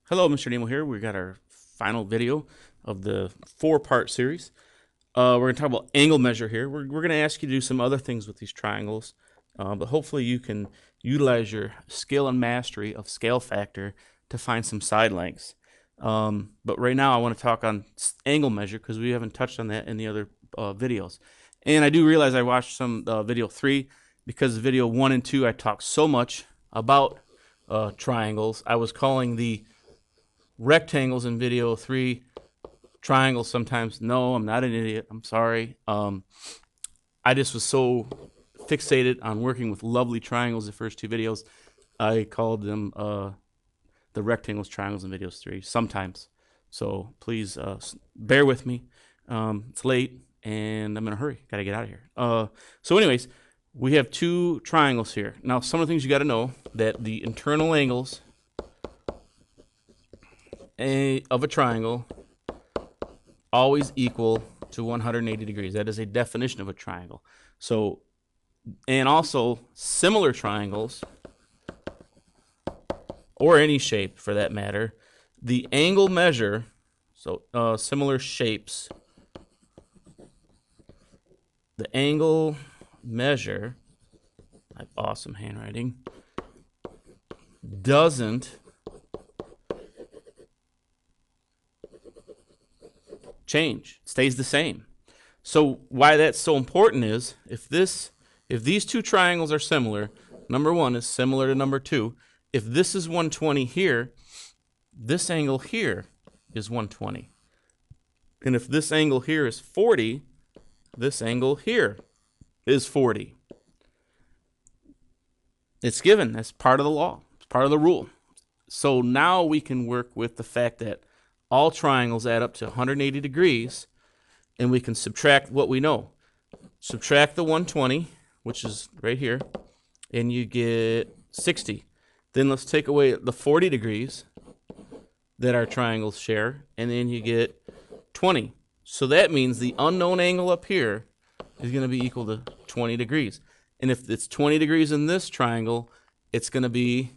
Hello, Mr. Nemo here. We got our final video of the four-part series. We're going to talk about angle measure here. We're going to ask you to do some other things with these triangles, but hopefully you can utilize your skill and mastery of scale factor to find some side lengths. But right now I want to talk on angle measure because we haven't touched on that in the other videos. And I do realize I watched some video 3 because video 1 and 2 I talked so much about triangles. I was calling the rectangles in video 3 triangles sometimes. No, I'm not an idiot. I'm sorry. I just was so fixated on working with lovely triangles the first 2 videos. I called them the rectangles, triangles in videos 3 sometimes. So please bear with me. It's late and I'm in a hurry. Got to get out of here. So anyways, we have 2 triangles here. Now, some of the things you got to know that the internal angles of a triangle always equal to 180 degrees. That is a definition of a triangle. So, and also similar triangles, or any shape for that matter, the angle measure, so similar shapes, the angle measure, I have awesome handwriting, doesn't change. It stays the same. So why that's so important is if these 2 triangles are similar, number 1 is similar to number 2. If this is 120 here, this angle here is 120. And if this angle here is 40, this angle here is 40. It's given. That's part of the law. It's part of the rule. So now we can work with the fact that all triangles add up to 180 degrees, and we can subtract what we know. Subtract the 120, which is right here, and you get 60. Then let's take away the 40 degrees that our triangles share, and then you get 20. So that means the unknown angle up here is going to be equal to 20 degrees. And if it's 20 degrees in this triangle, it's going to be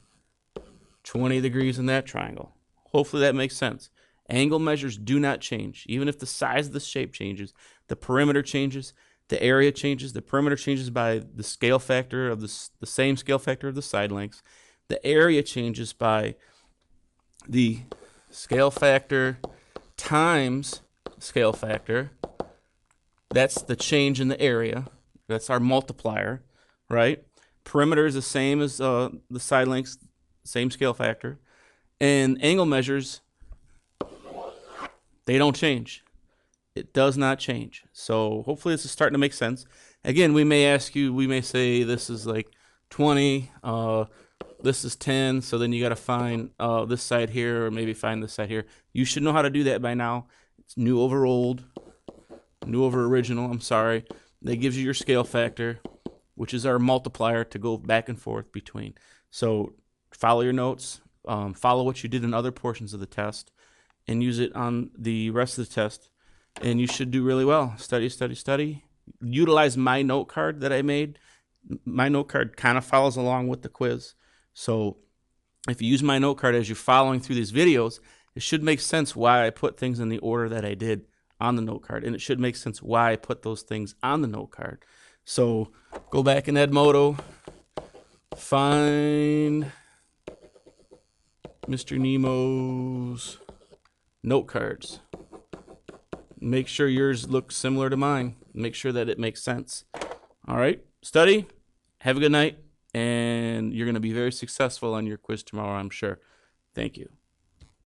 20 degrees in that triangle. Hopefully that makes sense. Angle measures do not change. Even if the size of the shape changes, the perimeter changes, the area changes. The perimeter changes by the scale factor of the same scale factor of the side lengths. The area changes by the scale factor times scale factor. That's the change in the area. That's our multiplier, right? Perimeter is the same as the side lengths, same scale factor. And angle measures, they don't change. It does not change. So hopefully this is starting to make sense. Again, we may ask you, we may say this is like 20, this is 10, so then you got to find this side here, or maybe find this side here. You should know how to do that by now. It's new over old, new over original, I'm sorry. That gives you your scale factor, which is our multiplier to go back and forth between. So follow your notes, follow what you did in other portions of the test, and use it on the rest of the test, and you should do really well. Study, study, study. Utilize my note card that I made. My note card kind of follows along with the quiz. So if you use my note card as you're following through these videos, it should make sense why I put things in the order that I did on the note card, and it should make sense why I put those things on the note card. So go back in Edmodo, find Mr. Nemo's note cards. Make sure yours looks similar to mine. Make sure that it makes sense. All right, study, have a good night, and you're going to be very successful on your quiz tomorrow, I'm sure. Thank you.